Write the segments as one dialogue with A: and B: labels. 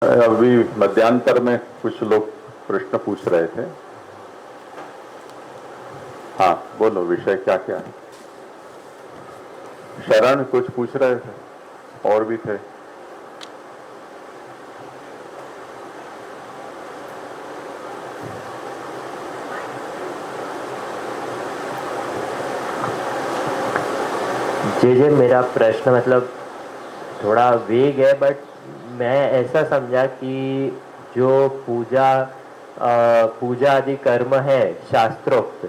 A: अभी मध्यांतर में कुछ लोग प्रश्न पूछ रहे थे। हाँ बोलो, विषय क्या क्या है? शरण कुछ पूछ रहे थे, और भी थे।
B: जी मेरा प्रश्न मतलब थोड़ा वेग है, बट मैं ऐसा समझा कि जो पूजा आदि कर्म है शास्त्रोक्त,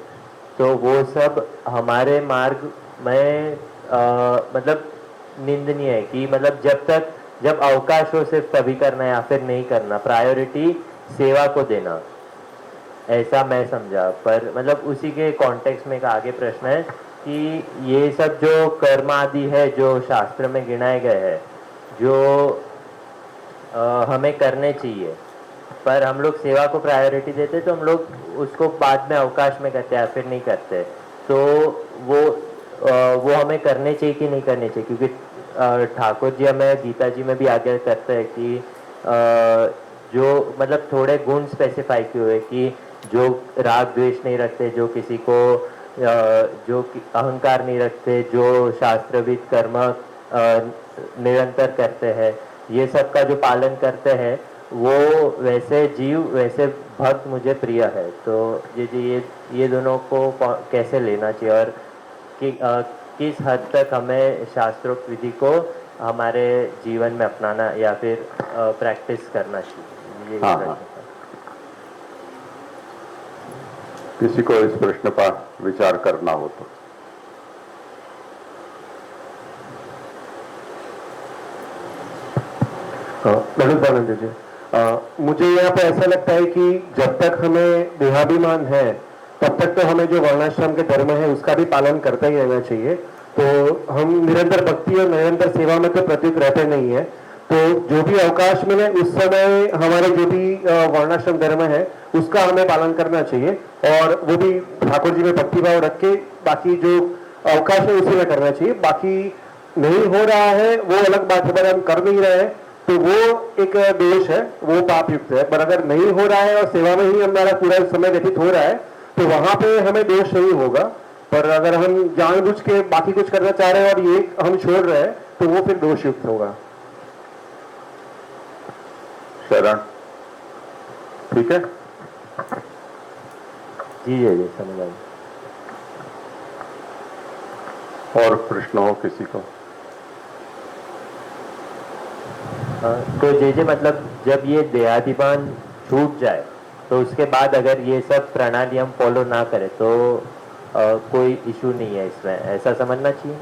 B: तो वो सब हमारे मार्ग में मतलब निंदनीय है कि मतलब जब अवकाश हो सिर्फ तभी करना या फिर नहीं करना, प्रायोरिटी सेवा को देना, ऐसा मैं समझा। पर मतलब उसी के कॉन्टेक्स्ट में एक आगे प्रश्न है कि ये सब जो कर्म आदि है जो शास्त्र में गिनाए गए हैं, जो हमें करने चाहिए, पर हम लोग सेवा को प्रायोरिटी देते तो हम लोग उसको बाद में अवकाश में करते हैं या फिर नहीं करते। तो वो वो हमें करने चाहिए कि नहीं करने चाहिए? क्योंकि ठाकुर जी हमें गीता जी में भी आगे करते हैं कि जो मतलब थोड़े गुण स्पेसिफाई किए हुए कि जो राग द्वेष नहीं रखते, जो किसी को अहंकार नहीं रखते, जो शास्त्रविद कर्म निरंतर करते हैं, ये सब का जो पालन करते हैं, वो वैसे जीव वैसे भक्त मुझे प्रिय है। तो ये दोनों को कैसे लेना चाहिए, और किस हद तक हमें शास्त्रोक्त विधि को हमारे जीवन में अपनाना या फिर प्रैक्टिस करना चाहिए? ये
A: हाँ
B: प्रश्न
A: हाँ,
B: था।
A: किसी को इस प्रश्न पर विचार करना हो तो।
C: धनुष जी, मुझे यहाँ पे ऐसा लगता है कि जब तक हमें देहाभिमान है तब तक तो हमें जो वर्णाश्रम के धर्म है उसका भी पालन करते ही रहना चाहिए। तो हम निरंतर भक्ति और निरंतर सेवा में तो प्रत्युत रहते नहीं है। तो जो भी अवकाश मिले उस समय हमारे जो भी वर्णाश्रम धर्म है उसका हमें पालन करना चाहिए, और वो भी ठाकुर जी में भक्तिभाव रख के बाकी जो अवकाश है उसी में करना चाहिए। बाकी नहीं हो रहा है वो अलग बात है, पर हम कर नहीं रहे हैं तो वो एक दोष है, वो पाप युक्त है। पर अगर नहीं हो रहा है और सेवा में ही हमारा पूरा समय व्यतीत हो रहा है तो वहां पे हमें दोष नहीं होगा। पर अगर हम जानबूझ के बाकी कुछ करना चाह रहे हैं और ये हम छोड़ रहे हैं तो वो फिर दोष युक्त होगा।
A: शरण ठीक है।
B: जी समझ आया।
A: और प्रश्न हो किसी को?
B: तो मतलब जब ये देहाधिमान छूट जाए तो उसके बाद अगर ये सब प्रणाली हम फॉलो ना करें तो कोई इशू नहीं है इसमें, ऐसा समझना चाहिए?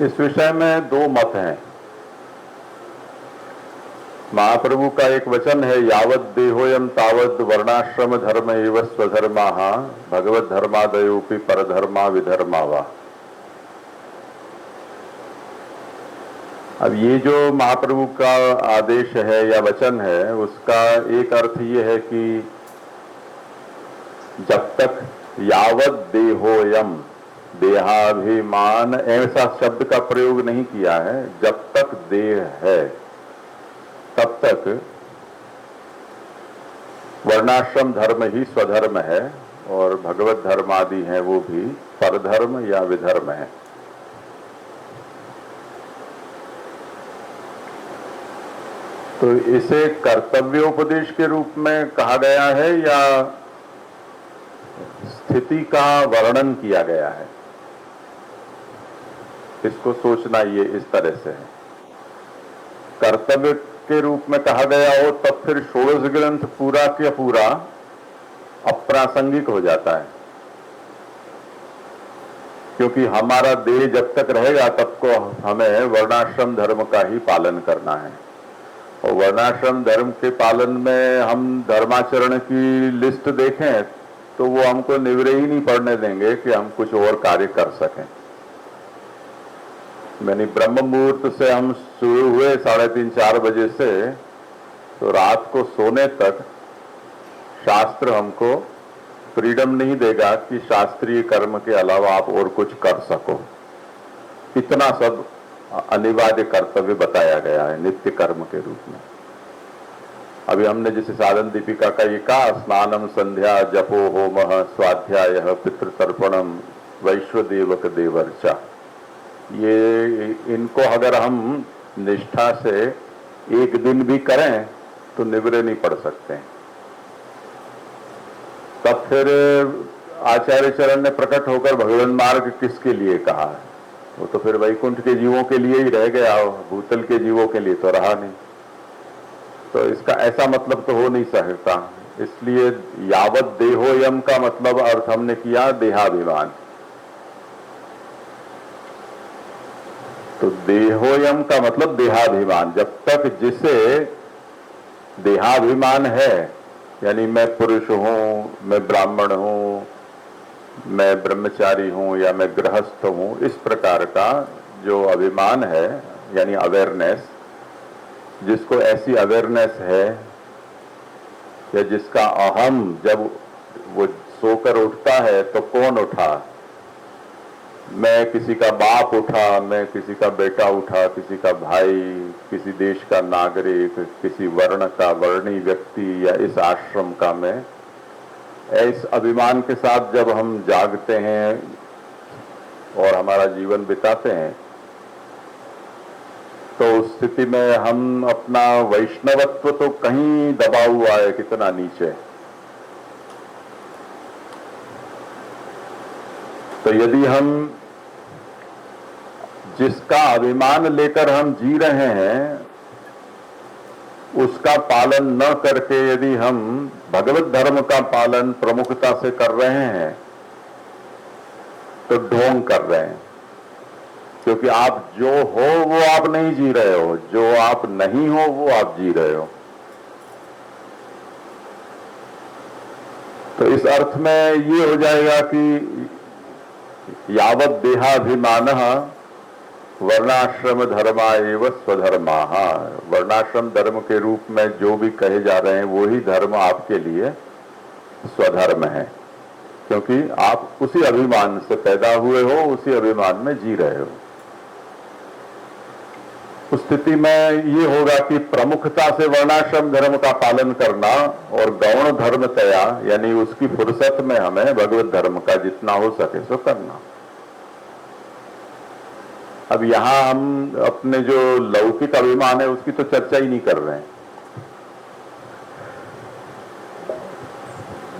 A: इस विषय में दो मत हैं। महाप्रभु का एक वचन है, यावत देहोयम तावत वर्णाश्रम धर्म एव स्वधर्मा भगवत धर्मादयोपि परधर्मा विधर्मा वा। अब ये जो महाप्रभु का आदेश है या वचन है, उसका एक अर्थ ये है कि जब तक यावत देहोयम, देहाभिमान ऐसा शब्द का प्रयोग नहीं किया है, जब तक देह है तब तक वर्णाश्रम धर्म ही स्वधर्म है, और भगवत धर्म आदि हैं वो भी परधर्म या विधर्म है। तो इसे कर्तव्योपदेश के रूप में कहा गया है या स्थिति का वर्णन किया गया है, इसको सोचना ये इस तरह से है। कर्तव्य के रूप में कहा गया हो तब फिर षोडश ग्रंथ पूरा के पूरा अप्रासंगिक हो जाता है, क्योंकि हमारा देह जब तक रहेगा तब को हमें वर्णाश्रम धर्म का ही पालन करना है। और वर्णाश्रम धर्म के पालन में हम धर्माचरण की लिस्ट देखें तो वो हमको निवरे ही नहीं पड़ने देंगे कि हम कुछ और कार्य कर सकें। मैंने ब्रह्म मुहूर्त से हम शुरू हुए 3:30-4 बजे से, तो रात को सोने तक शास्त्र हमको फ्रीडम नहीं देगा कि शास्त्रीय कर्म के अलावा आप और कुछ कर सको। इतना सब अनिवार्य कर्तव्य बताया गया है नित्य कर्म के रूप में। अभी हमने जैसे साधन दीपिका का ये कहा, स्नानम संध्या जपो होमः स्वाध्याय पितृतर्पणम वैश्वदेवक देवर्चा, ये इनको अगर हम निष्ठा से एक दिन भी करें तो निवरे नहीं पड़ सकते। तब फिर आचार्य चरण ने प्रकट होकर भगवान मार्ग किसके लिए कहा है? वो तो फिर वैकुंठ के जीवों के लिए ही रह गया, भूतल के जीवों के लिए तो रहा नहीं। तो इसका ऐसा मतलब तो हो नहीं सकता। इसलिए यावत देहोयम का मतलब अर्थ हमने किया देहाभिमान। तो देहोयम का मतलब देहाभिमान। जब तक जिसे देहाभिमान है, यानी मैं पुरुष हूं, मैं ब्राह्मण हूं, मैं ब्रह्मचारी हूं या मैं गृहस्थ हूं, इस प्रकार का जो अभिमान है यानी अवेयरनेस, जिसको ऐसी अवेयरनेस है या जिसका अहम जब वो सोकर उठता है तो कौन उठा, मैं किसी का बाप उठा, मैं किसी का बेटा उठा, किसी का भाई, किसी देश का नागरिक, किसी वर्ण का वर्णी व्यक्ति या इस आश्रम का मैं, इस अभिमान के साथ जब हम जागते हैं और हमारा जीवन बिताते हैं तो उस स्थिति में हम अपना वैष्णवत्व तो कहीं दबा हुआ है, कितना नीचे। तो यदि हम जिसका अभिमान लेकर हम जी रहे हैं उसका पालन न करके यदि हम भगवत धर्म का पालन प्रमुखता से कर रहे हैं तो ढोंग कर रहे हैं। क्योंकि आप जो हो वो आप नहीं जी रहे हो, जो आप नहीं हो वो आप जी रहे हो। तो इस अर्थ में ये हो जाएगा कि यावत देहाभिमानः वर्णाश्रम धर्मा एव स्वधर्माः, वर्णाश्रम धर्म के रूप में जो भी कहे जा रहे हैं वो ही धर्म आपके लिए स्वधर्म है, क्योंकि आप उसी अभिमान से पैदा हुए हो, उसी अभिमान में जी रहे हो। उस स्थिति में ये होगा कि प्रमुखता से वर्णाश्रम धर्म का पालन करना और गौण धर्मतया यानी उसकी फुर्सत में हमें भगवत धर्म का जितना हो सके सो करना। अब यहां हम अपने जो लौकिक अभिमान है उसकी तो चर्चा ही नहीं कर रहे हैं,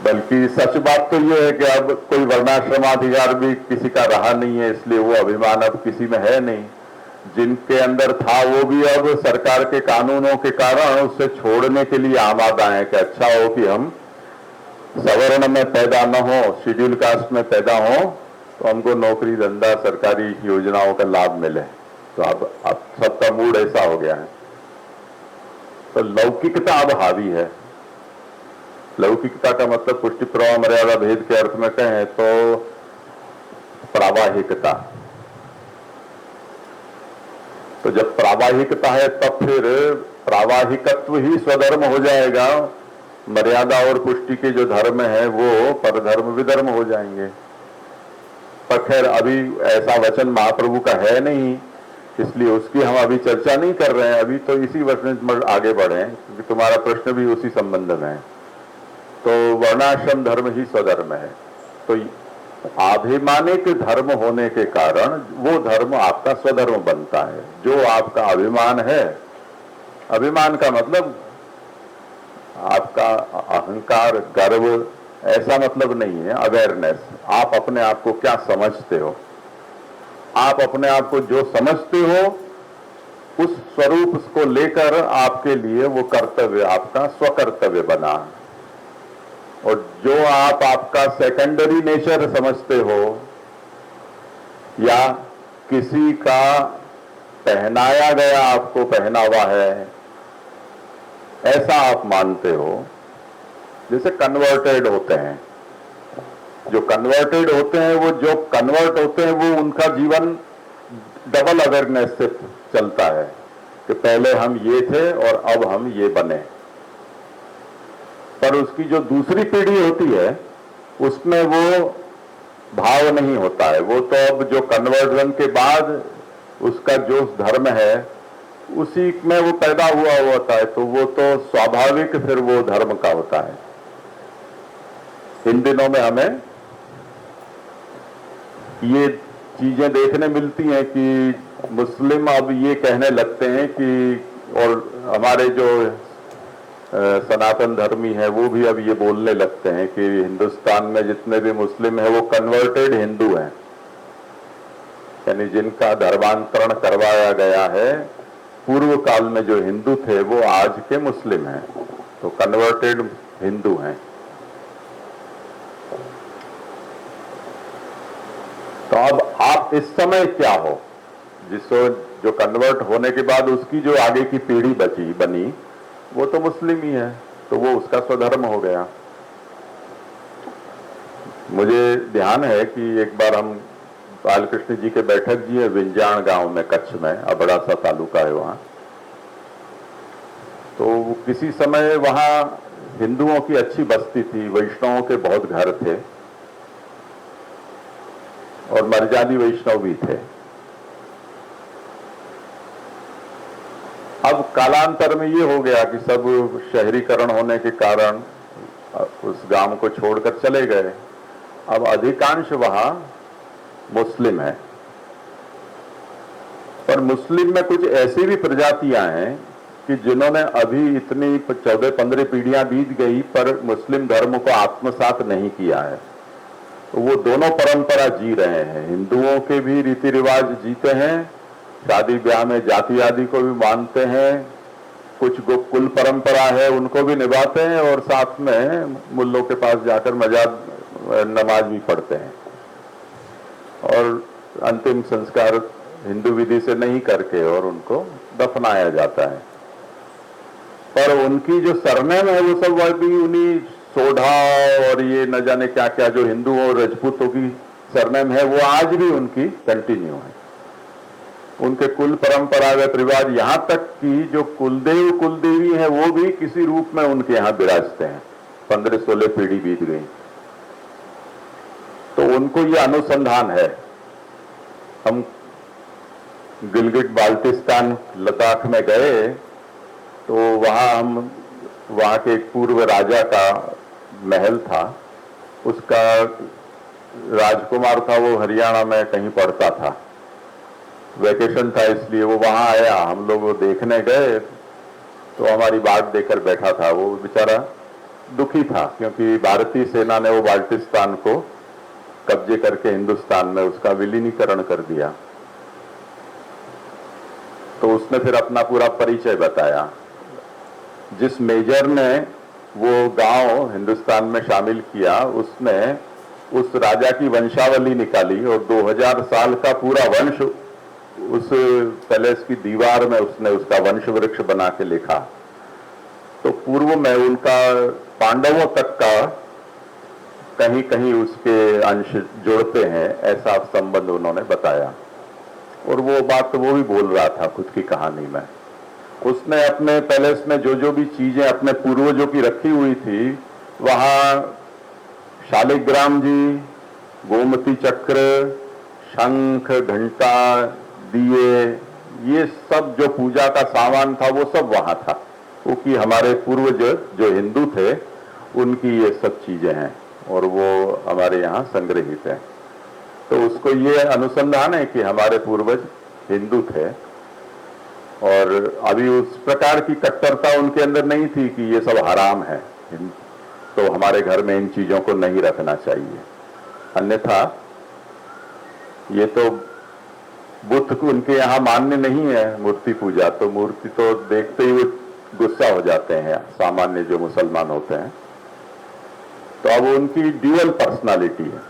A: बल्कि सच बात तो ये है कि अब कोई वर्णाश्रमाधिकार भी किसी का रहा नहीं है, इसलिए वो अभिमान अब किसी में है नहीं। जिनके अंदर था वो भी अब सरकार के कानूनों के कारण उससे छोड़ने के लिए आमादा है कि अच्छा हो कि हम सवर्ण में पैदा न हो, शेड्यूल कास्ट में पैदा हो तो हमको नौकरी धंधा सरकारी योजनाओं का लाभ मिले। तो अब सबका मूड ऐसा हो गया है। तो लौकिकता अब हावी है। लौकिकता का मतलब पुष्टि प्रवाह मर्यादा भेद के अर्थ में कहें तो प्रावाहिकता। तो जब प्रावाहिकता है तब फिर प्रावाहिकत्व ही स्वधर्म हो जाएगा, मर्यादा और पुष्टि के जो धर्म है वो परधर्म विधर्म हो जाएंगे। पर खैर अभी ऐसा वचन महाप्रभु का है नहीं, इसलिए उसकी हम अभी चर्चा नहीं कर रहे हैं। अभी तो इसी वचन में आगे बढ़े क्योंकि तुम्हारा प्रश्न भी उसी संबंध में है। तो वर्णाश्रम धर्म ही स्वधर्म है। तो आभिमानिक धर्म होने के कारण वो धर्म आपका स्वधर्म बनता है। जो आपका अभिमान है, अभिमान का मतलब आपका अहंकार, गर्व, ऐसा मतलब नहीं है। अवेयरनेस, आप अपने आप को क्या समझते हो, आप अपने आप को जो समझते हो उस स्वरूप को लेकर आपके लिए वो कर्तव्य आपका स्वकर्तव्य बना। और जो आप आपका सेकेंडरी नेचर समझते हो या किसी का पहनाया गया आपको पहनावा है ऐसा आप मानते हो, जैसे कन्वर्टेड होते हैं। जो कन्वर्टेड होते हैं वो जो कन्वर्ट होते हैं वो उनका जीवन डबल अवेयरनेस से चलता है कि पहले हम ये थे और अब हम ये बने। पर उसकी जो दूसरी पीढ़ी होती है उसमें वो भाव नहीं होता है। वो तो अब जो कन्वर्जन के बाद उसका जो धर्म है उसी में वो पैदा हुआ होता है, तो वो तो स्वाभाविक फिर वो धर्म का होता है। इन दिनों में हमें ये चीजें देखने मिलती हैं कि मुस्लिम अब ये कहने लगते हैं कि, और हमारे जो सनातन धर्मी हैं वो भी अब ये बोलने लगते हैं कि हिंदुस्तान में जितने भी मुस्लिम हैं वो कन्वर्टेड हिंदू हैं, यानी जिनका धर्मांतरण करवाया गया है। पूर्व काल में जो हिंदू थे वो आज के मुस्लिम हैं, तो कन्वर्टेड हिंदू हैं। तो अब आप इस समय क्या हो, जिसको जो कन्वर्ट होने के बाद उसकी जो आगे की पीढ़ी बनी वो तो मुस्लिम ही है, तो वो उसका स्वधर्म हो गया। मुझे ध्यान है कि एक बार हम बालकृष्ण जी के बैठक जी है विंजाण गांव में, कच्छ में, अबड़ा सा तालुका है वहां। तो किसी समय वहां हिंदुओं की अच्छी बस्ती थी, वैष्णवों के बहुत घर थे और मरजादी वैष्णव भी थे। अब कालांतर में ये हो गया कि सब शहरीकरण होने के कारण उस गांव को छोड़कर चले गए। अब अधिकांश वहां मुस्लिम है, पर मुस्लिम में कुछ ऐसी भी प्रजातियां हैं कि जिन्होंने अभी इतनी 14-15 पीढ़ियां बीत गई पर मुस्लिम धर्म को आत्मसात नहीं किया है। तो वो दोनों परंपरा जी रहे हैं, हिंदुओं के भी रीति रिवाज जीते हैं, शादी ब्याह में जाति आदि को भी मानते हैं, कुछ कुल परंपरा है उनको भी निभाते हैं, और साथ में मुल्लों के पास जाकर नमाज भी पढ़ते हैं, और अंतिम संस्कार हिंदू विधि से नहीं करके और उनको दफनाया जाता है। पर उनकी जो सरनेम है वो सब भी उन्हीं सोढ़ा और ये न जाने क्या क्या जो हिंदू और राजपूतों की सरनेम है वो आज भी उनकी कंटिन्यू है। उनके कुल परंपरागत रिवाज, यहां तक कि जो कुलदेव कुलदेवी है वो भी किसी रूप में उनके यहां विराजते हैं। 15-16 पीढ़ी बीत गई, तो उनको ये अनुसंधान है। हम गिलगिट बाल्टिस्तान लद्दाख में गए तो वहां के एक पूर्व राजा का महल था, उसका राजकुमार था, वो हरियाणा में कहीं पढ़ता था, वेकेशन था इसलिए वो वहां आया। हम लोग वो देखने गए तो हमारी बाट देकर बैठा था, वो बेचारा दुखी था क्योंकि भारतीय सेना ने वो बाल्टिस्तान को कब्जे करके हिंदुस्तान में उसका विलीनीकरण कर दिया। तो उसने फिर अपना पूरा परिचय बताया। जिस मेजर ने वो गांव हिंदुस्तान में शामिल किया उसने उस राजा की वंशावली निकाली और 2000 साल का पूरा वंश उस पैलेस की दीवार में उसने उसका वंश वृक्ष बना के लिखा। तो पूर्व में उनका पांडवों तक का कहीं कहीं उसके अंश जुड़ते हैं, ऐसा संबंध उन्होंने बताया। और वो बात तो वो भी बोल रहा था खुद की कहानी में। उसने अपने पैलेस में जो जो भी चीजें अपने पूर्वजों की रखी हुई थी, वहां शालिग्राम जी, गोमती चक्र, शंख, घंटा, दिए, ये सब जो पूजा का सामान था वो सब वहां था, क्योंकि हमारे पूर्वज जो हिंदू थे उनकी ये सब चीजें हैं और वो हमारे यहाँ संग्रहित है। तो उसको ये अनुसंधान है कि हमारे पूर्वज हिंदू थे और अभी उस प्रकार की कट्टरता उनके अंदर नहीं थी कि ये सब हराम है, तो हमारे घर में इन चीजों को नहीं रखना चाहिए। अन्यथा ये तो बुद्ध को उनके यहाँ मान्य नहीं है मूर्ति पूजा, तो मूर्ति तो देखते ही वो गुस्सा हो जाते हैं सामान्य जो मुसलमान होते हैं। तो अब उनकी ड्यूअल पर्सनालिटी है।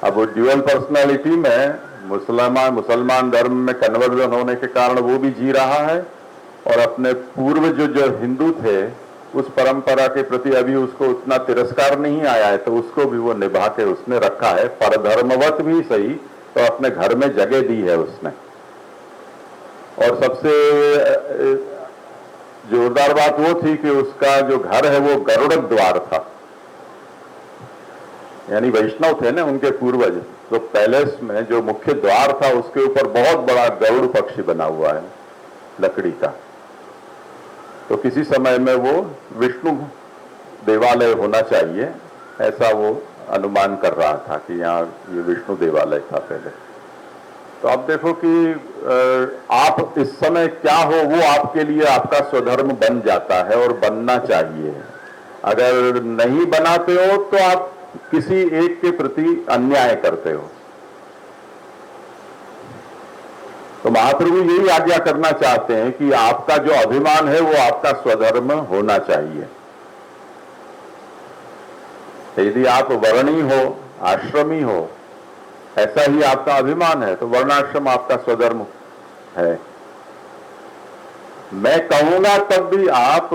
A: अब वो ड्यूअल पर्सनालिटी में मुसलमान धर्म में कन्वर्जन होने के कारण वो भी जी रहा है और अपने पूर्वज जो हिंदू थे उस परंपरा के प्रति अभी उसको उतना तिरस्कार नहीं आया है, तो उसको भी वो निभा के उसने रखा है। परधर्मवत भी सही, तो अपने घर में जगह दी है उसने। और सबसे जोरदार बात वो थी कि उसका जो घर है वो गरुड़ द्वार था, यानी वैष्णव थे ना उनके पूर्वज, तो पैलेस में जो मुख्य द्वार था उसके ऊपर बहुत बड़ा गरुड़ पक्षी बना हुआ है लकड़ी का। तो किसी समय में वो विष्णु देवालय होना चाहिए, ऐसा वो अनुमान कर रहा था कि यहाँ ये विष्णु देवालय था पहले। तो आप देखो कि आप इस समय क्या हो वो आपके लिए आपका स्वधर्म बन जाता है और बनना चाहिए। अगर नहीं बनाते हो तो आप किसी एक के प्रति अन्याय करते हो। तो महाप्रभु यही आज्ञा करना चाहते हैं कि आपका जो अभिमान है वो आपका स्वधर्म होना चाहिए। यदि आप वर्णी हो, आश्रमी हो, ऐसा ही आपका अभिमान है, तो वर्णाश्रम आपका स्वधर्म है। मैं कहूंगा तब भी आप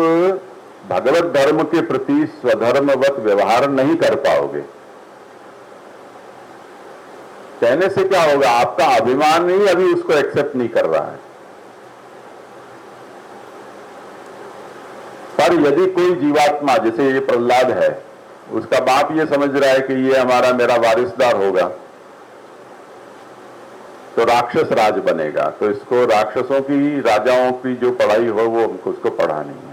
A: भगवत धर्म के प्रति स्वधर्मवत व्यवहार नहीं कर पाओगे। कहने से क्या होगा, आपका अभिमान ही अभी उसको एक्सेप्ट नहीं कर रहा है। पर यदि कोई जीवात्मा, जैसे ये प्रहलाद है, उसका बाप ये समझ रहा है कि ये हमारा मेरा वारिसदार होगा तो राक्षस राज बनेगा, तो इसको राक्षसों की, राजाओं की जो पढ़ाई हो वो हमको उसको पढ़ानी है।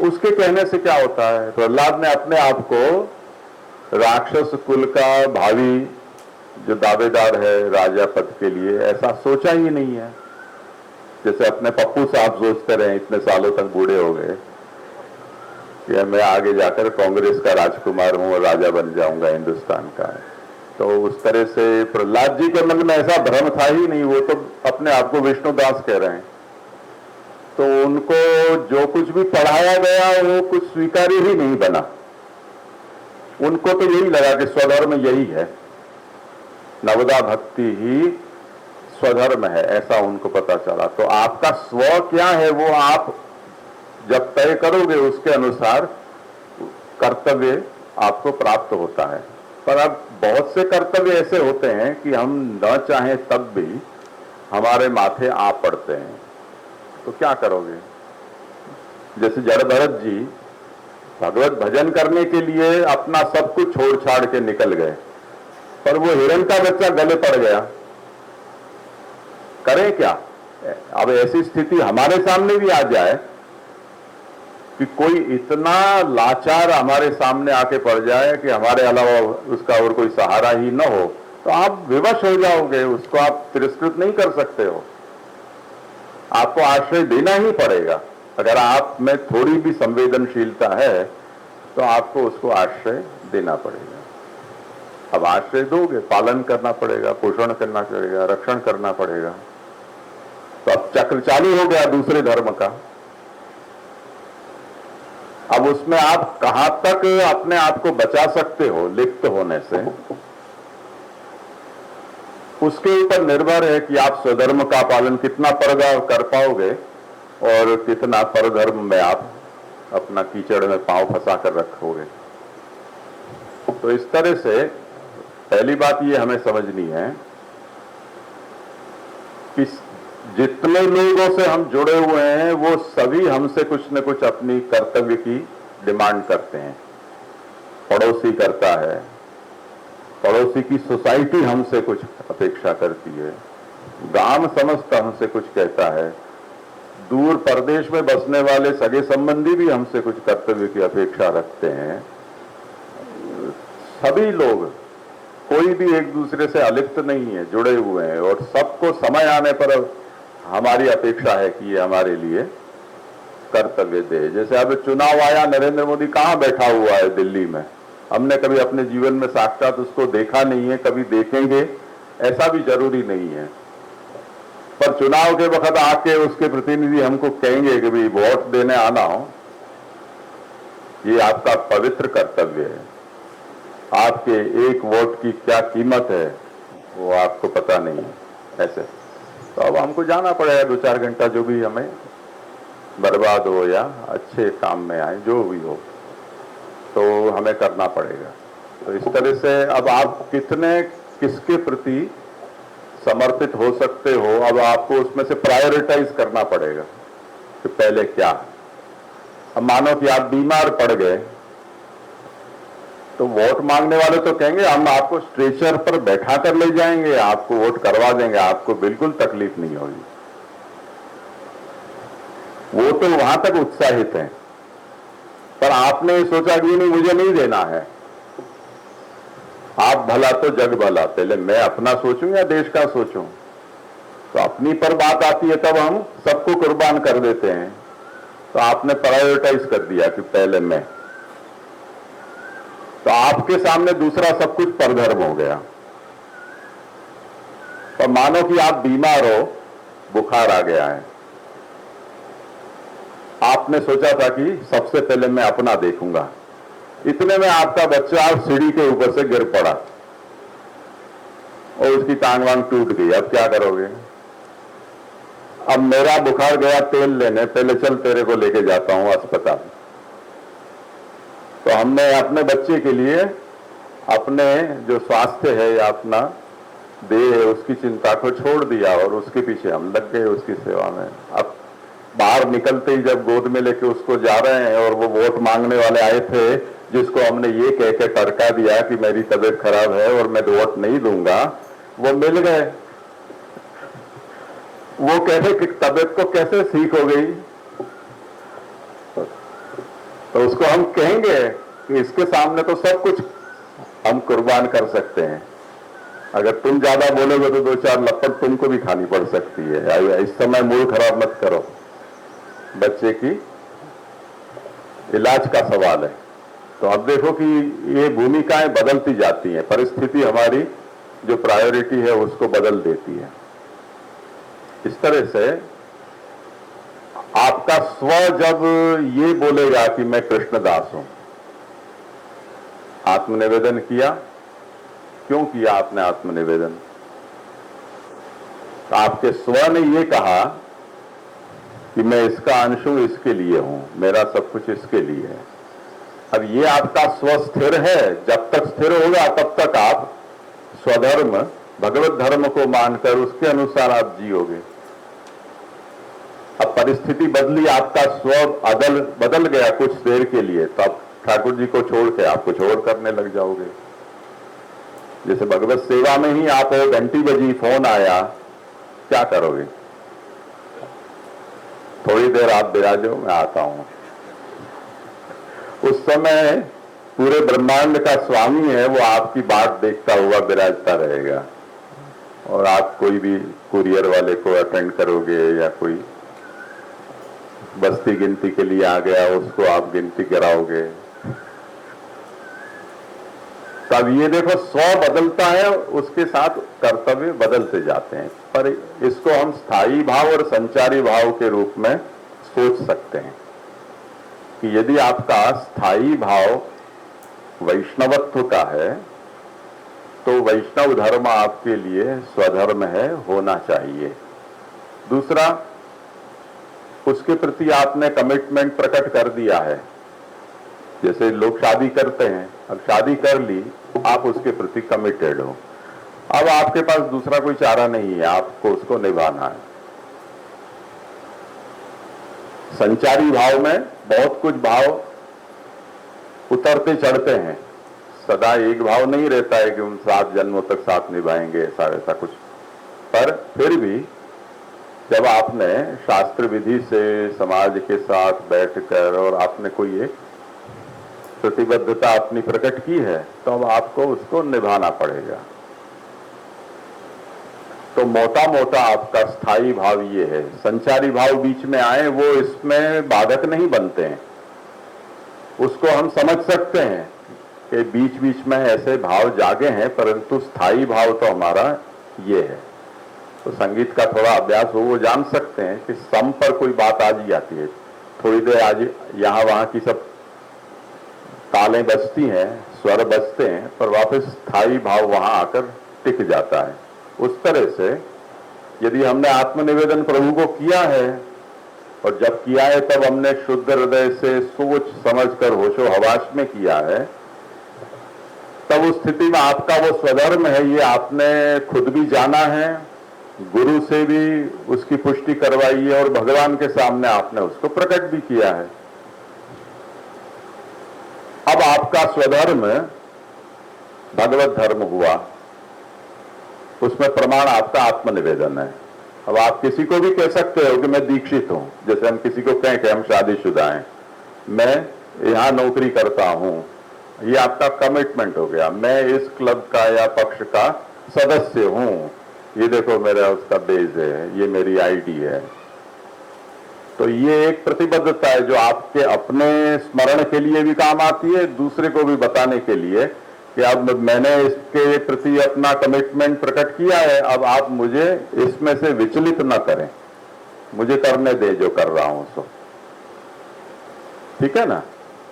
A: उसके कहने से क्या होता है, प्रहलाद ने अपने आप को राक्षस कुल का भावी जो दावेदार है राजा पद के लिए ऐसा सोचा ही नहीं है। जैसे अपने पप्पू साहब सोचते रहे, इतने सालों तक बूढ़े हो गए कि मैं आगे जाकर कांग्रेस का राजकुमार हूं और राजा बन जाऊंगा हिंदुस्तान का। तो उस तरह से प्रहलाद जी के मन में ऐसा भ्रम था ही नहीं। वो तो अपने आप को विष्णुदास कह रहे हैं, तो उनको जो कुछ भी पढ़ाया गया वो कुछ स्वीकार्य ही नहीं बना। उनको तो यही लगा कि स्वधर्म यही है, नवदा भक्ति ही स्वधर्म है, ऐसा उनको पता चला। तो आपका स्व क्या है वो आप जब तय करोगे उसके अनुसार कर्तव्य आपको प्राप्त होता है। पर अब बहुत से कर्तव्य ऐसे होते हैं कि हम न चाहें तब भी हमारे माथे आ पड़ते हैं, तो क्या करोगे। जैसे जड़ भरत जी भगवत भजन करने के लिए अपना सब कुछ छोड़ छाड़ के निकल गए, पर वो हिरण का बच्चा गले पड़ गया, करें क्या। अब ऐसी स्थिति हमारे सामने भी आ जाए कि कोई इतना लाचार हमारे सामने आके पड़ जाए कि हमारे अलावा उसका और कोई सहारा ही न हो, तो आप विवश हो जाओगे, उसको आप तिरस्कृत नहीं कर सकते हो, आपको आश्रय देना ही पड़ेगा। अगर आप में थोड़ी भी संवेदनशीलता है तो आपको उसको आश्रय देना पड़ेगा। अब आश्रय दोगे, पालन करना पड़ेगा, पोषण करना पड़ेगा, रक्षण करना पड़ेगा। तो अब चक्र चालू हो गया दूसरे धर्म का। अब उसमें आप कहां तक अपने आप को बचा सकते हो लिप्त होने से, उसके ऊपर निर्भर है कि आप स्वधर्म का पालन कितना परगा कर पाओगे और कितना परधर्म में आप अपना कीचड़ में पांव फंसा कर रखोगे। तो इस तरह से पहली बात ये हमें समझनी है कि जितने लोगों से हम जुड़े हुए हैं वो सभी हमसे कुछ न कुछ अपनी कर्तव्य की डिमांड करते हैं। पड़ोसी करता है, पड़ोसी की सोसाइटी हमसे कुछ अपेक्षा करती है, गांव समस्त हमसे कुछ कहता है, दूर प्रदेश में बसने वाले सगे संबंधी भी हमसे कुछ कर्तव्य की अपेक्षा रखते हैं। सभी लोग, कोई भी एक दूसरे से अलिप्त नहीं है, जुड़े हुए हैं और सबको समय आने पर हमारी अपेक्षा है कि ये हमारे लिए कर्तव्य दे। जैसे अब चुनाव आया, नरेंद्र मोदी कहां बैठा हुआ है, दिल्ली में। हमने कभी अपने जीवन में साक्षात उसको देखा नहीं है, कभी देखेंगे ऐसा भी जरूरी नहीं है, पर चुनाव के वक्त आके उसके प्रतिनिधि हमको कहेंगे कि भाई वोट देने आना हो, ये आपका पवित्र कर्तव्य है। आपके एक वोट की क्या कीमत है वो आपको पता नहीं है। ऐसे तो अब हमको जाना पड़ेगा 2-4 घंटा, जो भी हमें बर्बाद हो या अच्छे काम में आए, जो भी हो, तो हमें करना पड़ेगा। तो इस तरह से अब आप कितने किसके प्रति समर्पित हो सकते हो, अब आपको उसमें से प्रायोरिटाइज करना पड़ेगा कि पहले क्या। अब मानो कि आप बीमार पड़ गए तो वोट मांगने वाले तो कहेंगे हम आपको स्ट्रेचर पर बैठा कर ले जाएंगे, आपको वोट करवा देंगे, आपको बिल्कुल तकलीफ नहीं होगी। वो तो वहां तक उत्साहित हैं, पर आपने सोचा कि नहीं मुझे नहीं देना है। आप भला तो जग भला, पहले मैं अपना सोचूं या देश का सोचूं? तो अपनी पर बात आती है तब हम सबको कुर्बान कर देते हैं। तो आपने प्रायोरिटाइज कर दिया कि पहले मैं, तो आपके सामने दूसरा सब कुछ परधर्म हो गया। तो मानो कि आप बीमार हो, बुखार आ गया है, आपने सोचा था कि सबसे पहले मैं अपना देखूंगा, इतने में आपका बच्चा सीढ़ी के ऊपर से गिर पड़ा और उसकी टांग वांग टूट गई। अब क्या करोगे? अब मेरा बुखार गया तेल लेने, पहले चल तेरे को लेके जाता हूं अस्पताल। तो हमने अपने बच्चे के लिए अपने जो स्वास्थ्य है या अपना देह है उसकी चिंता को छोड़ दिया और उसके पीछे हम लग गए उसकी सेवा में। अब बाहर निकलते ही जब गोद में लेके उसको जा रहे हैं और वो वोट मांगने वाले आए थे जिसको हमने ये कह के टरका दिया कि मेरी तबीयत खराब है और मैं वोट नहीं दूंगा, वो मिल गए। वो कहते कि तबीयत को कैसे ठीक हो गई? तो उसको हम कहेंगे कि इसके सामने तो सब कुछ हम कुर्बान कर सकते हैं। अगर तुम ज्यादा बोलोगे तो दो चार लपट तुमको भी खानी पड़ सकती है। इस समय मूड खराब मत करो, बच्चे की इलाज का सवाल है। तो अब देखो कि ये भूमिकाएं बदलती जाती हैं, परिस्थिति हमारी जो प्रायोरिटी है उसको बदल देती है। इस तरह से आपका स्व जब ये बोलेगा कि मैं कृष्णदास हूं, आत्मनिवेदन किया। क्यों किया आपने आत्मनिवेदन? तो आपके स्व ने ये कहा कि मैं इसका अंश हूं, इसके लिए हूं, मेरा सब कुछ इसके लिए है। अब ये आपका स्व स्थिर है, जब तक स्थिर होगा तब तक आप स्वधर्म भगवत धर्म को मानकर उसके अनुसार आप जियोगे। अब परिस्थिति बदली, आपका स्व बदल गया कुछ देर के लिए, तो आप ठाकुर जी को छोड़ के आप कुछ और करने लग जाओगे। जैसे भगवत सेवा में ही आप घंटी बजी, फोन आया, क्या करोगे? थोड़ी देर आप विराजो, मैं आता हूं। उस समय पूरे ब्रह्मांड का स्वामी है, वो आपकी बात देखता हुआ विराजता रहेगा और आप कोई भी कुरियर वाले को अटेंड करोगे या कोई बस्ती गिनती के लिए आ गया उसको आप गिनती कराओगे। तब ये देखो स्व बदलता है, उसके साथ कर्तव्य बदलते जाते हैं। पर इसको हम स्थायी भाव और संचारी भाव के रूप में सोच सकते हैं कि यदि आपका स्थायी भाव वैष्णवत्व का है तो वैष्णव धर्म आपके लिए स्वधर्म है, होना चाहिए। दूसरा, उसके प्रति आपने कमिटमेंट प्रकट कर दिया है। जैसे लोग शादी करते हैं, अब शादी कर ली, आप उसके प्रति कमिटेड हो, अब आपके पास दूसरा कोई चारा नहीं है, आपको उसको निभाना है। संचारी भाव में बहुत कुछ भाव उतरते चढ़ते हैं, सदा एक भाव नहीं रहता है कि हम 7 जन्मों तक साथ निभाएंगे, ऐसा ऐसा कुछ। पर फिर भी जब आपने शास्त्र विधि से समाज के साथ बैठकर और आपने कोई एक प्रतिबद्धता अपनी प्रकट की है, तो अब आपको उसको निभाना पड़ेगा। तो मोटा मोटा आपका स्थायी भाव ये है। संचारी भाव बीच में आए वो इसमें बाधक नहीं बनते हैं, उसको हम समझ सकते हैं कि बीच बीच में ऐसे भाव जागे हैं, परंतु स्थायी भाव तो हमारा ये है। तो संगीत का थोड़ा अभ्यास हो, वो जान सकते हैं कि सम पर कोई बात आ जाती है, थोड़ी देर आज यहाँ वहां की सब तालें बजती हैं, स्वर बजते हैं, पर वापस स्थायी भाव वहां आकर टिक जाता है। उस तरह से यदि हमने आत्मनिवेदन प्रभु को किया है और जब किया है तब हमने शुद्ध हृदय से सोच समझकर होशो हवास में किया है, तब उस स्थिति में आपका वो स्वधर्म है, ये आपने खुद भी जाना है, गुरु से भी उसकी पुष्टि करवाई है और भगवान के सामने आपने उसको प्रकट भी किया है। अब आपका स्वधर्म भगवत धर्म हुआ, उसमें प्रमाण आपका आत्मनिवेदन है। अब आप किसी को भी कह सकते हो कि मैं दीक्षित हूं, जैसे हम किसी को कहें कि हम शादीशुदा हैं, मैं यहां नौकरी करता हूं, ये आपका कमिटमेंट हो गया। मैं इस क्लब का या पक्ष का सदस्य हूं, ये देखो मेरा उसका बेज है, ये मेरी आईडी है। तो ये एक प्रतिबद्धता है जो आपके अपने स्मरण के लिए भी काम आती है, दूसरे को भी बताने के लिए कि अब मैंने इसके प्रति अपना कमिटमेंट प्रकट किया है, अब आप मुझे इसमें से विचलित न करें, मुझे करने दे जो कर रहा हूं सो। ठीक है ना?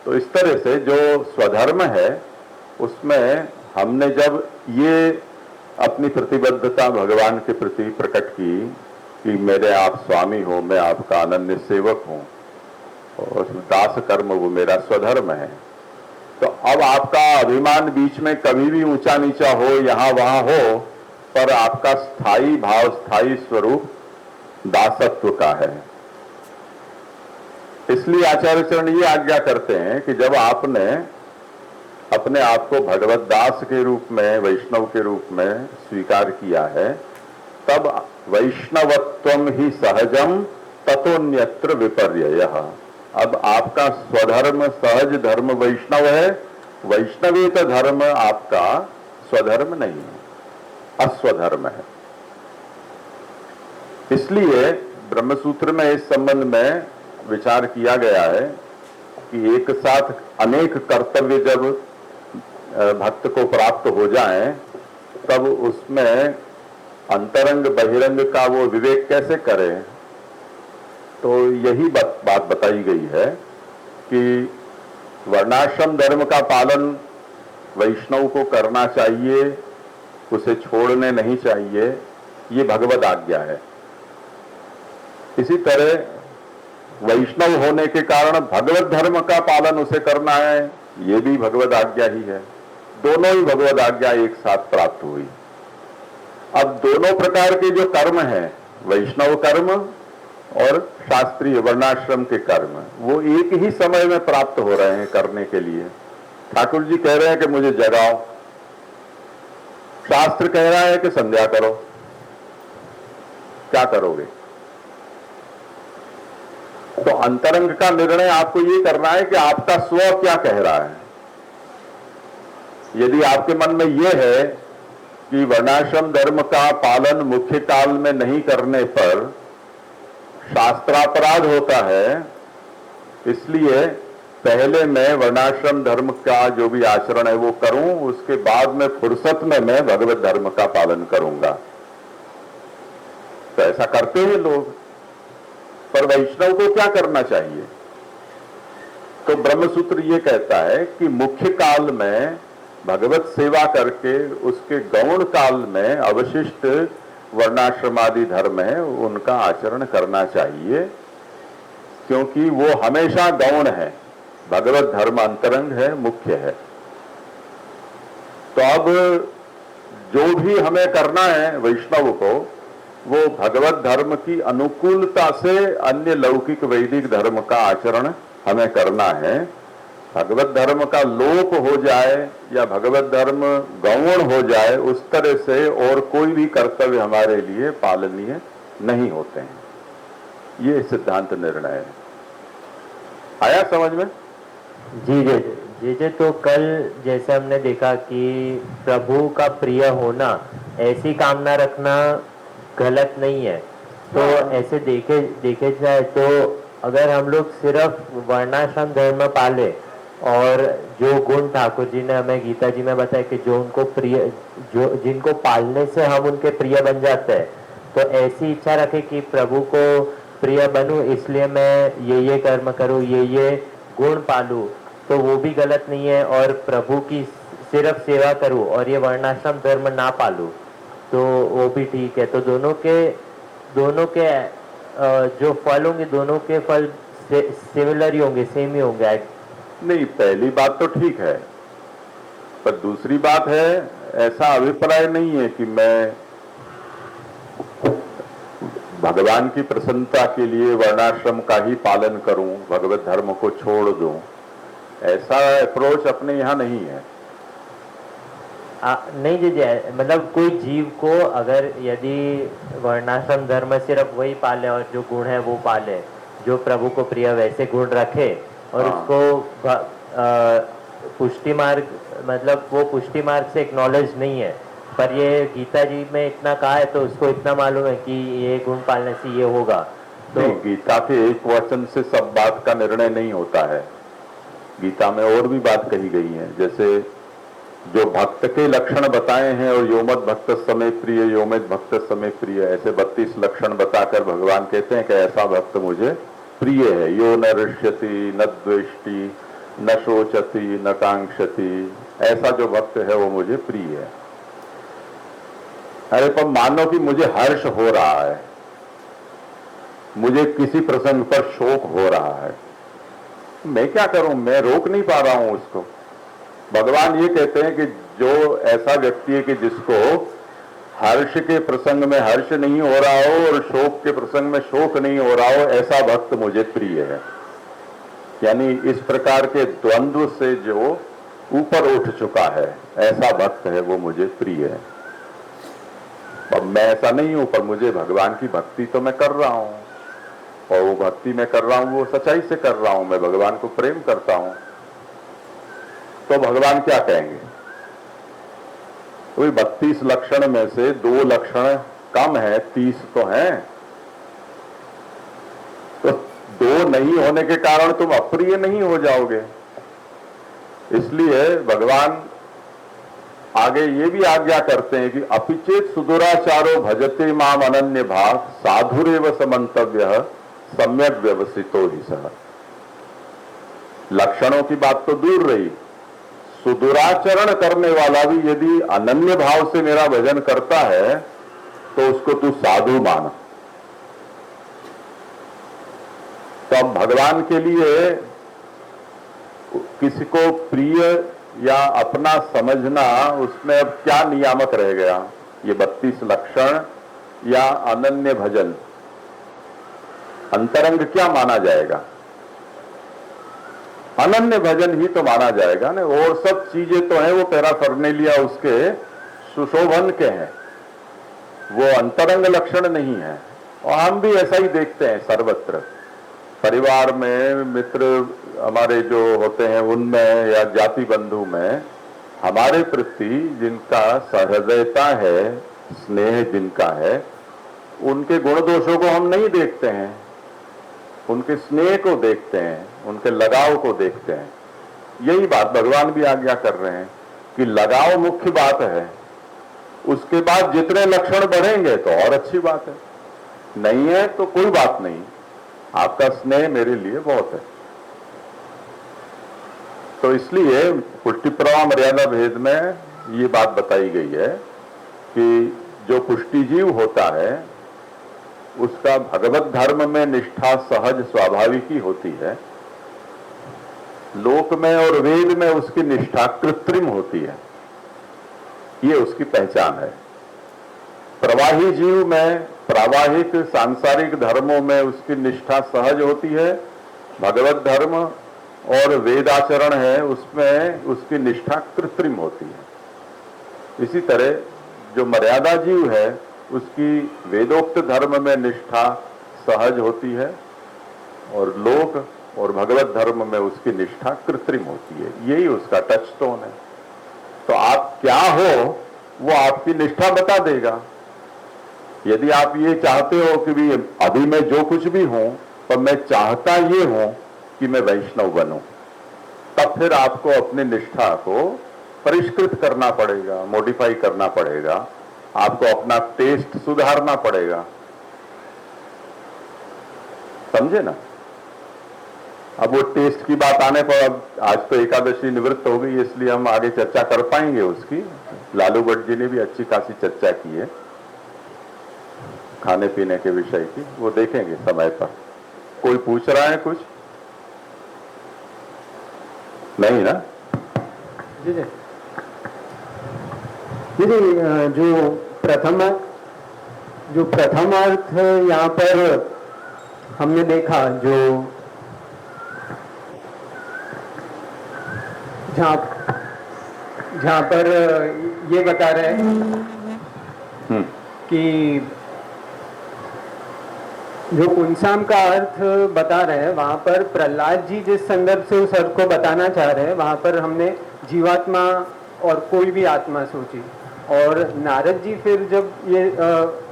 A: तो इस तरह से जो स्वधर्म है उसमें हमने जब ये अपनी प्रतिबद्धता भगवान के प्रति प्रकट की कि मेरे आप स्वामी हो, मैं आपका अनन्य सेवक हूं और दास कर्म वो मेरा स्वधर्म है, तो अब आपका अभिमान बीच में कभी भी ऊंचा नीचा हो, यहां वहां हो, पर आपका स्थायी भाव, स्थायी स्वरूप दासत्व का है। इसलिए आचार्य चरण ये आज्ञा करते हैं कि जब आपने अपने आप को भगवत दास के रूप में, वैष्णव के रूप में स्वीकार किया है, तब वैष्णवत्वम ही सहजम ततोन्यत्र विपर्ययः। अब आपका स्वधर्म सहज धर्म वैष्णव है, वैष्णवेतर धर्म आपका स्वधर्म नहीं है, अस्वधर्म है। इसलिए ब्रह्मसूत्र में इस संबंध में विचार किया गया है कि एक साथ अनेक कर्तव्य जब भक्त को प्राप्त हो जाएं, तब उसमें अंतरंग बहिरंग का वो विवेक कैसे करे। तो यही बात बताई गई है कि वर्णाश्रम धर्म का पालन वैष्णव को करना चाहिए, उसे छोड़ने नहीं चाहिए, ये भगवद आज्ञा है। इसी तरह वैष्णव होने के कारण भगवत धर्म का पालन उसे करना है, ये भी भगवद आज्ञा ही है। दोनों ही भगवद आज्ञा एक साथ प्राप्त हुई। अब दोनों प्रकार के जो कर्म हैं, वैष्णव कर्म और शास्त्रीय वर्णाश्रम के कर्म, वो एक ही समय में प्राप्त हो रहे हैं करने के लिए। ठाकुर जी कह रहे हैं कि मुझे जगाओ, शास्त्र कह रहा है कि संध्या करो, क्या करोगे? तो अंतरंग का निर्णय आपको ये करना है कि आपका स्व क्या कह रहा है। यदि आपके मन में यह है कि वर्णाश्रम धर्म का पालन मुख्य काल में नहीं करने पर शास्त्रापराध होता है, इसलिए पहले मैं वर्णाश्रम धर्म का जो भी आचरण है वो करूं, उसके बाद में फुर्सत में मैं भगवत धर्म का पालन करूंगा, तो ऐसा करते हैं लोग। पर वैष्णव को क्या करना चाहिए? तो ब्रह्मसूत्र ये कहता है कि मुख्य काल में भगवत सेवा करके उसके गौण काल में अवशिष्ट वर्णाश्रमादि धर्म है उनका आचरण करना चाहिए, क्योंकि वो हमेशा गौण है, भगवत धर्म अंतरंग है, मुख्य है। तो अब जो भी हमें करना है वैष्णव को, वो भगवत धर्म की अनुकूलता से अन्य लौकिक वैदिक धर्म का आचरण हमें करना है। भगवत धर्म का लोप हो जाए या भगवत धर्म गौण हो जाए, उस तरह से और कोई भी कर्तव्य हमारे लिए पालनीय नहीं होते हैं। ये सिद्धांत निर्णय है। आया समझ में?
B: जी जी जी जी। तो कल जैसे हमने देखा कि प्रभु का प्रिय होना, ऐसी कामना रखना गलत नहीं है। तो ऐसे देखे जाए तो अगर हम लोग सिर्फ वर्णाश्रम धर्म पाले और जो गुण ठाकुर जी ने हमें गीता जी में बताया कि जो उनको प्रिय, जो जिनको पालने से हम उनके प्रिय बन जाते हैं, तो ऐसी इच्छा रखे कि प्रभु को प्रिय बनूं, इसलिए मैं ये कर्म करूं, ये गुण पालूं, तो वो भी गलत नहीं है। और प्रभु की सिर्फ सेवा करूं और ये वर्णाश्रम धर्म ना पालूं, तो वो भी ठीक है। तो दोनों के जो फल होंगे, दोनों के फल सिमिलर ही होंगे, सेम ही होंगे।
A: नहीं, पहली बात तो ठीक है, पर दूसरी बात है, ऐसा अभिप्राय नहीं है कि मैं भगवान की प्रसन्नता के लिए वर्णाश्रम का ही पालन करूं, भगवत धर्म को छोड़ दूं, ऐसा अप्रोच अपने यहां नहीं है।
B: नहीं जी, मतलब कोई जीव को अगर यदि वर्णाश्रम धर्म सिर्फ वही पाले और जो गुण है वो पाले, जो प्रभु को प्रिय वैसे गुण रखे और
A: हाँ।
B: उसको पुष्टि मार्ग, मतलब वो पुष्टि मार्ग से एक नॉलेज नहीं है, पर ये गीता जी में इतना कहा है तो उसको इतना मालूम है कि ये गुण पालने से ये होगा। तो
A: नहीं, गीता के एक वचन से सब बात का निर्णय नहीं होता है। गीता में और भी बात कही गई है, जैसे जो भक्त के लक्षण बताए हैं और योमद भक्त समय प्रिय, योमद भक्त समय प्रिय, ऐसे 32 लक्षण बताकर भगवान कहते हैं कि ऐसा भक्त मुझे प्रिय है। यो न ऋष्यति न द्वेष्टि न शोचति न कांक्षति, ऐसा जो भक्त है वो मुझे प्रिय है। अरे पर मानो कि मुझे हर्ष हो रहा है, मुझे किसी प्रसंग पर शोक हो रहा है, मैं क्या करूं? मैं रोक नहीं पा रहा हूं उसको। भगवान ये कहते हैं कि जो ऐसा व्यक्ति है कि जिसको हर्ष के प्रसंग में हर्ष नहीं हो रहा हो और शोक के प्रसंग में शोक नहीं हो रहा हो, ऐसा भक्त मुझे प्रिय है। यानी इस प्रकार के द्वंद्व से जो ऊपर उठ चुका है, ऐसा भक्त है वो मुझे प्रिय है। अब मैं ऐसा नहीं हूं, पर मुझे भगवान की भक्ति तो मैं कर रहा हूं, और वो भक्ति मैं कर रहा हूं वो सच्चाई से कर रहा हूं, मैं भगवान को प्रेम करता हूं, तो भगवान क्या कहेंगे? तो 32 लक्षण में से 2 लक्षण कम है, 30 तो हैं। तो 2 नहीं होने के कारण तुम अप्रिय नहीं हो जाओगे। इसलिए भगवान आगे ये भी आज्ञा करते हैं कि अपिचेत सुदुराचारो भजते माम अनन्य भाव साधुरेव समंतव्य सम्यक व्यवसितो ही सह। लक्षणों की बात तो दूर रही, सुदुराचरण करने वाला भी यदि अनन्य भाव से मेरा भजन करता है तो उसको तू साधु मान। तो अब भगवान के लिए किसी को प्रिय या अपना समझना, उसमें अब क्या नियामक रह गया? ये 32 लक्षण या अनन्य भजन, अंतरंग क्या माना जाएगा? अनन्य भजन ही तो माना जाएगा ना। और सब चीजें तो हैं वो पैराफर्नेलिया उसके सुशोभन के हैं, वो अंतरंग लक्षण नहीं है। और हम भी ऐसा ही देखते हैं सर्वत्र, परिवार में, मित्र हमारे जो होते हैं उनमें, या जाति बंधु में हमारे प्रति जिनका सहृदयता है, स्नेह जिनका है, उनके गुण दोषों को हम नहीं देखते हैं, उनके स्नेह को देखते हैं, उनके लगाव को देखते हैं। यही बात भगवान भी आज्ञा कर रहे हैं कि लगाव मुख्य बात है, उसके बाद जितने लक्षण बढ़ेंगे तो और अच्छी बात है, नहीं है तो कोई बात नहीं, आपका स्नेह मेरे लिए बहुत है। तो इसलिए पुष्टि प्रवाह मर्यादा भेद में ये बात बताई गई है कि जो पुष्टि जीव होता है उसका भगवत धर्म में निष्ठा सहज स्वाभाविक ही होती है। लोक में और वेद में उसकी निष्ठा कृत्रिम होती है, ये उसकी पहचान है। प्रवाही जीव में, प्रावाहिक सांसारिक धर्मों में उसकी निष्ठा सहज होती है, भगवत धर्म और वेदाचरण है उसमें उसकी निष्ठा कृत्रिम होती है। इसी तरह जो मर्यादा जीव है उसकी वेदोक्त धर्म में निष्ठा सहज होती है, और लोक और भगवत धर्म में उसकी निष्ठा कृत्रिम होती है। यही उसका टचस्टोन है। तो आप क्या हो वो आपकी निष्ठा बता देगा। यदि आप ये चाहते हो कि भी अभी मैं जो कुछ भी हूं, पर मैं चाहता ये हूं कि मैं वैष्णव बनूं, तब फिर आपको अपनी निष्ठा को परिष्कृत करना पड़ेगा, मॉडिफाई करना पड़ेगा, आपको अपना टेस्ट सुधारना पड़ेगा। समझे ना? अब वो टेस्ट की बात आने पर, अब आज तो एकादशी निवृत्त हो गई, इसलिए हम आगे चर्चा कर पाएंगे उसकी। लालू भट्ट जी ने भी अच्छी खासी चर्चा की है खाने पीने के विषय की, वो देखेंगे समय पर। कोई पूछ रहा है कुछ? नहीं ना?
C: जी जी जी जी, जो प्रथमार्थ यहाँ पर हमने देखा, जो जहाँ
D: जहाँ पर ये बता रहे हैं कि जो पुंसाम का अर्थ बता रहे हैं, वहाँ पर प्रहलाद जी जिस संदर्भ से उस अर्थ को बताना चाह रहे हैं, वहाँ पर हमने जीवात्मा और कोई भी आत्मा सोची, और नारद जी फिर जब ये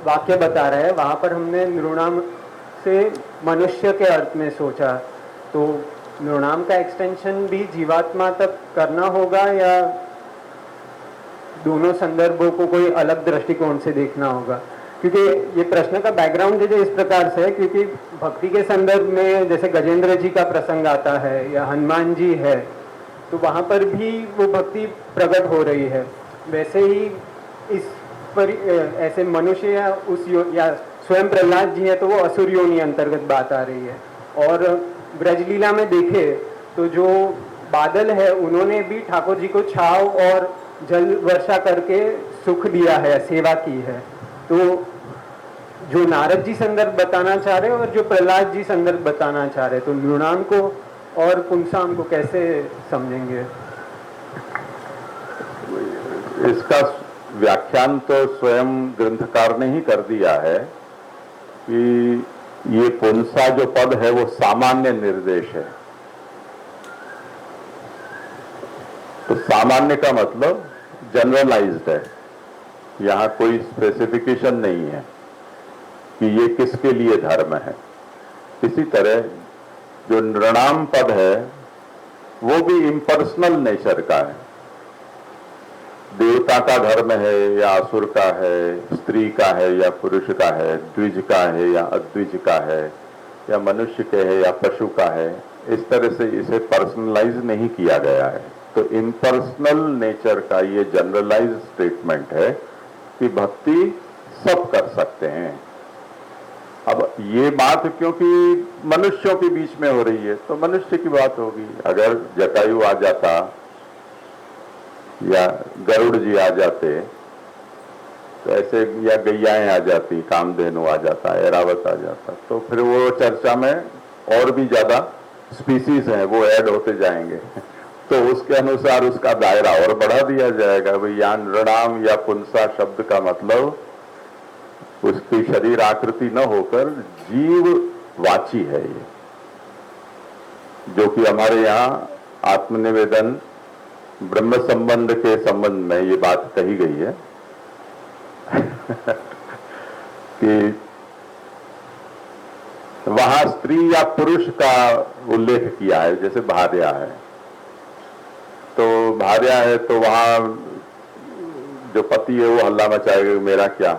D: वाक्य बता रहे हैं, वहाँ पर हमने नृणाम से मनुष्य के अर्थ में सोचा। तो नृणाम का एक्सटेंशन भी जीवात्मा तक करना होगा, या दोनों संदर्भों को कोई अलग दृष्टिकोण से देखना होगा? क्योंकि ये प्रश्न का बैकग्राउंड जो इस प्रकार से है, क्योंकि भक्ति के संदर्भ में जैसे गजेंद्र जी का प्रसंग आता है या हनुमान जी है, तो वहाँ पर भी वो भक्ति प्रकट हो रही है। वैसे ही इस पर ऐसे मनुष्य या या स्वयं प्रहलाद जी है तो वो असुर योनि अंतर्गत बात आ रही है। और ब्रजलीला में देखे तो जो बादल है उन्होंने भी ठाकुर जी को छाव और जल वर्षा करके सुख दिया है, सेवा की है। तो जो नारद जी संदर्भ बताना चाह रहे हैं और जो प्रहलाद जी संदर्भ बताना चाह रहे हैं, तो नृणाम को और पुंसाम को कैसे समझेंगे?
A: इसका व्याख्यान तो स्वयं ग्रंथकार ने ही कर दिया है कि ये पुंसा जो पद है वो सामान्य निर्देश है। तो सामान्य का मतलब जनरलाइज्ड है, यहाँ कोई स्पेसिफिकेशन नहीं है कि ये किसके लिए धर्म है। इसी तरह जो नृणाम पद है वो भी इम्पर्सनल नेचर का है। देवता का धर्म है या असुर का है, स्त्री का है या पुरुष का है, द्विज का है या अद्विज का है, या मनुष्य के है या पशु का है, इस तरह से इसे पर्सनलाइज नहीं किया गया है। तो इम्पर्सनल नेचर का ये जनरलाइज स्टेटमेंट है कि भक्ति सब कर सकते हैं। अब ये बात क्योंकि मनुष्यों के बीच में हो रही है तो मनुष्य की बात होगी। अगर जटायु आ जाता या गरुड़ जी आ जाते तो ऐसे, या गैयाएं आ जाती, कामधेनु आ जाता, ऐरावत आ जाता, तो फिर वो चर्चा में और भी ज्यादा स्पीसीज हैं वो ऐड होते जाएंगे तो उसके अनुसार उसका दायरा और बढ़ा दिया जाएगा। भाई यहाँ नृणाम या पुंसा शब्द का मतलब उसकी शरीर आकृति न होकर जीववाची है ये, जो कि हमारे यहाँ आत्मनिवेदन ब्रह्म संबंध के संबंध में ये बात कही गई है कि वहां स्त्री या पुरुष का उल्लेख किया है। जैसे भार्या है तो भार्या है तो वहां जो पति है वो हल्ला मचाएगा मेरा क्या।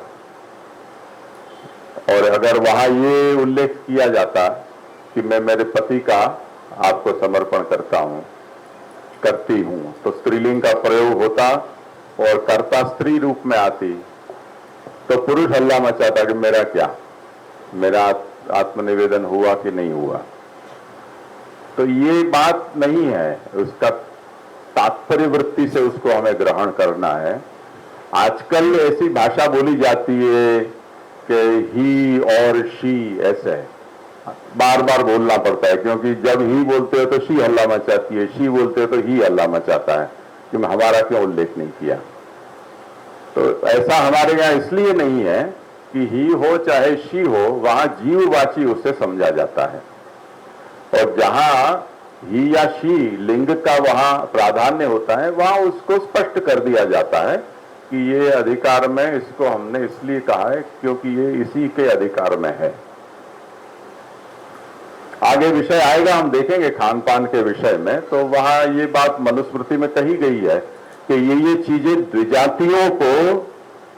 A: और अगर वहां ये उल्लेख किया जाता कि मैं मेरे पति का आपको समर्पण करता हूं, करती हूं, तो स्त्रीलिंग का प्रयोग होता और कर्ता स्त्री रूप में आती, तो पुरुष हल्ला मचाता कि मेरा क्या, मेरा आत्मनिवेदन हुआ कि नहीं हुआ। तो ये बात नहीं है, उसका तात्पर्य वृत्ति से उसको हमें ग्रहण करना है। आजकल ऐसी भाषा बोली जाती है कि ही और शी, ऐसे बार बार बोलना पड़ता है, क्योंकि जब ही बोलते हो तो शी हल्ला मचाती है, शी बोलते हो तो ही हल्ला मचाता है कि हमारा क्यों उल्लेख नहीं किया। तो ऐसा हमारे यहाँ इसलिए नहीं है कि ही हो चाहे शी हो, वहां जीववाची उससे समझा जाता है। और जहां ही या शी लिंग का वहां प्राधान्य होता है, वहां उसको स्पष्ट कर दिया जाता है कि ये अधिकार में, इसको हमने इसलिए कहा है क्योंकि ये इसी के अधिकार में है। आगे विषय आएगा, हम देखेंगे खान पान के विषय में, तो वहां ये बात मनुस्मृति में कही गई है कि ये चीजें द्विजातियों को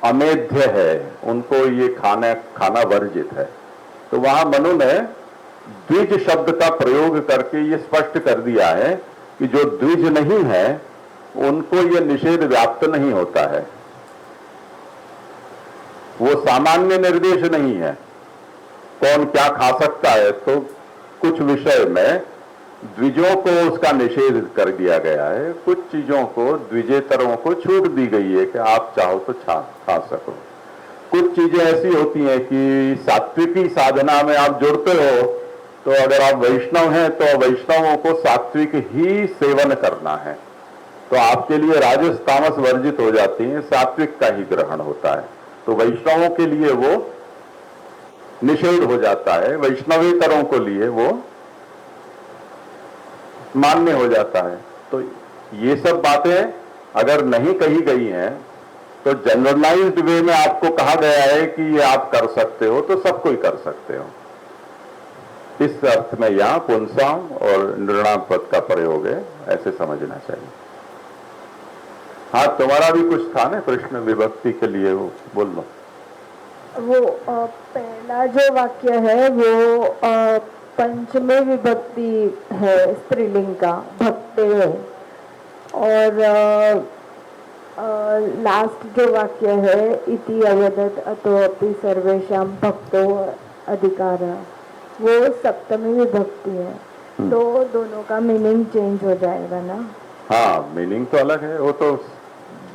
A: अमेध्य है, उनको ये खाना वर्जित है। तो वहां मनु ने द्विज शब्द का प्रयोग करके ये स्पष्ट कर दिया है कि जो द्विज नहीं है उनको ये निषेध व्याप्त नहीं होता है। वो सामान्य निर्देश नहीं है कौन क्या खा सकता है, तो कुछ विषय में द्विजों को उसका निषेध कर दिया गया है, कुछ चीजों को द्विजेतरों को छूट दी गई है कि आप चाहो तो खा सको। कुछ चीजें ऐसी होती हैं कि सात्विकी साधना में आप जुड़ते हो, तो अगर आप वैष्णव हैं तो वैष्णवों को सात्विक ही सेवन करना है, तो आपके लिए राजस तामस वर्जित हो जाती हैं, सात्विक का ही ग्रहण होता है। तो वैष्णवों के लिए वो निषेध हो जाता है, वैष्णवेतरों को लिए वो मान्य हो जाता है। तो ये सब बातें अगर नहीं कही गई हैं तो जनरलाइज्ड वे में आपको कहा गया है कि ये आप कर सकते हो, तो सब कोई कर सकते हो। इस अर्थ में यहां पुंसाम और नृणाम पद का प्रयोग है, ऐसे समझना चाहिए। हाँ, तुम्हारा भी कुछ था ना प्रश्न विभक्ति के लिए, वो बोल लो।
E: वो पहला जो वाक्य है वो पंचमी विभक्ति है स्त्रीलिंग का, भक्ते है। और लास्ट जो वाक्य है इति अवदत अतो अपि सर्वेषां भक्तो अधिकार, वो सप्तमी विभक्ति है। तो दोनों का मीनिंग चेंज हो जाएगा ना?
A: हाँ, मीनिंग तो अलग है, वो तो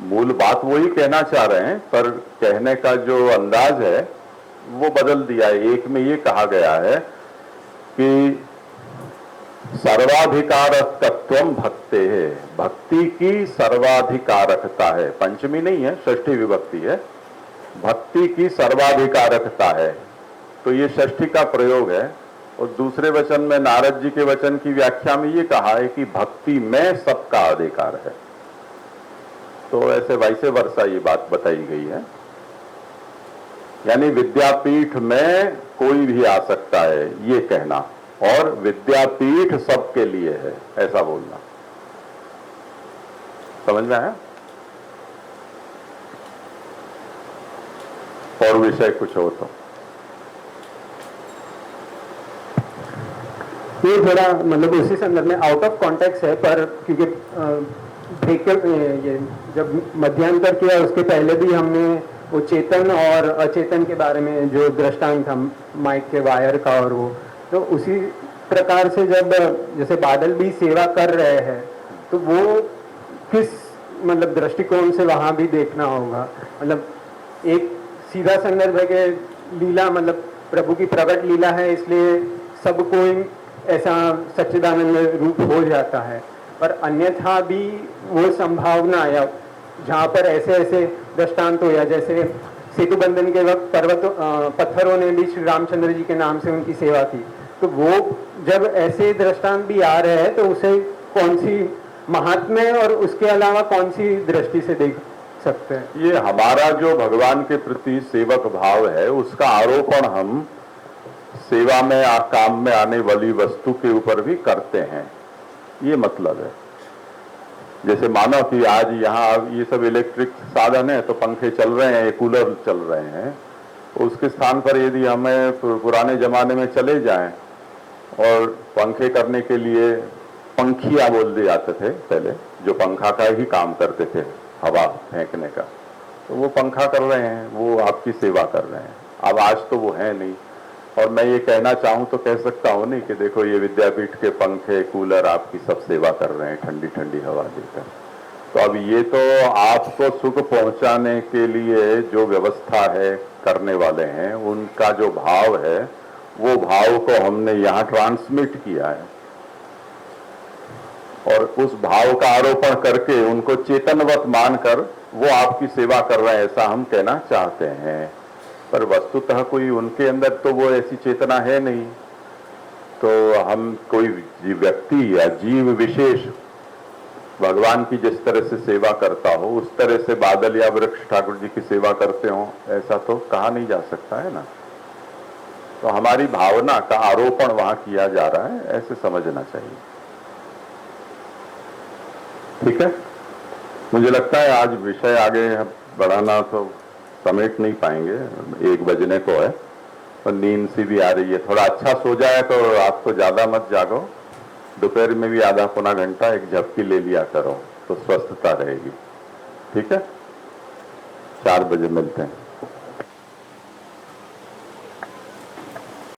A: मूल बात वही कहना चाह रहे हैं, पर कहने का जो अंदाज है वो बदल दिया है। एक में ये कहा गया है कि सर्वाधिकारकत्वम भक्ते है, भक्ति की सर्वाधिकारकता है। पंचमी नहीं है, षष्ठी विभक्ति है। भक्ति की सर्वाधिकारकता है, तो ये षष्ठी का प्रयोग है। और दूसरे वचन में नारद जी के वचन की व्याख्या में ये कहा है कि भक्ति में सबका अधिकार है। तो ऐसे वैसे वर्षा ये बात बताई गई है, यानी विद्यापीठ में कोई भी आ सकता है ये कहना, और विद्यापीठ सबके लिए है ऐसा बोलना। समझ में आया? और विषय कुछ हो तो
D: ये थोड़ा मतलब उसी संदर्भ में आउट ऑफ कॉन्टेक्स्ट है, पर क्योंकि ब्रेकअप ये जब मध्यांतर किया उसके पहले भी हमने वो चेतन और अचेतन के बारे में जो दृष्टांत था माइक के वायर का, और वो तो उसी प्रकार से जब जैसे बादल भी सेवा कर रहे हैं तो वो किस मतलब दृष्टिकोण से वहां भी देखना होगा। मतलब एक सीधा संदर्भ है कि लीला मतलब प्रभु की प्रकट लीला है, इसलिए सब कोई ऐसा सच्चिदानंद रूप हो जाता है, पर अन्यथा भी वो संभावना या जहाँ पर ऐसे ऐसे दृष्टांत हो, या जैसे सेतु बंधन के वक्त पत्थरों ने भी श्री रामचंद्र जी के नाम से उनकी सेवा की, तो वो जब ऐसे दृष्टांत भी आ रहे हैं तो उसे कौन सी महात्म्य और उसके अलावा कौन सी दृष्टि से देख सकते हैं?
A: ये हमारा जो भगवान के प्रति सेवक भाव है उसका आरोपण हम सेवा में काम में आने वाली वस्तु के ऊपर भी करते हैं, ये मतलब है। जैसे मानो कि आज यहाँ ये सब इलेक्ट्रिक साधन है, तो पंखे चल रहे हैं, कूलर चल रहे हैं, उसके स्थान पर यदि हमें पुराने जमाने में चले जाएं और पंखे करने के लिए पंखिया बोल दिए जाते थे पहले, जो पंखा का ही काम करते थे, हवा फेंकने का, तो वो पंखा कर रहे हैं, वो आपकी सेवा कर रहे हैं। अब आज तो वो है नहीं, और मैं ये कहना चाहूँ तो कह सकता हूँ नहीं कि देखो ये विद्यापीठ के पंखे कूलर आपकी सब सेवा कर रहे हैं ठंडी ठंडी हवा देकर। तो अब ये तो आपको सुख पहुंचाने के लिए जो व्यवस्था है करने वाले हैं, उनका जो भाव है वो भाव को हमने यहाँ ट्रांसमिट किया है, और उस भाव का आरोपण करके उनको चेतनवत मानकर वो आपकी सेवा कर रहे हैं, ऐसा हम कहना चाहते हैं। पर वस्तुतः कोई उनके अंदर तो वो ऐसी चेतना है नहीं। तो हम कोई व्यक्ति या जीव विशेष भगवान की जिस तरह से सेवा करता हो उस तरह से बादल या वृक्ष ठाकुर जी की सेवा करते हो, ऐसा तो कहा नहीं जा सकता है ना। तो हमारी भावना का आरोपण वहां किया जा रहा है, ऐसे समझना चाहिए। ठीक है, मुझे लगता है आज विषय आगे बढ़ाना तो समेट नहीं पाएंगे, 1 बजने को है, और नींद सी भी आ रही है। थोड़ा अच्छा सो जाए तो रात को ज्यादा मत जागो, दोपहर में भी आधा पौना घंटा एक झपकी ले लिया करो तो स्वस्थता रहेगी। ठीक है, 4 बजे मिलते हैं।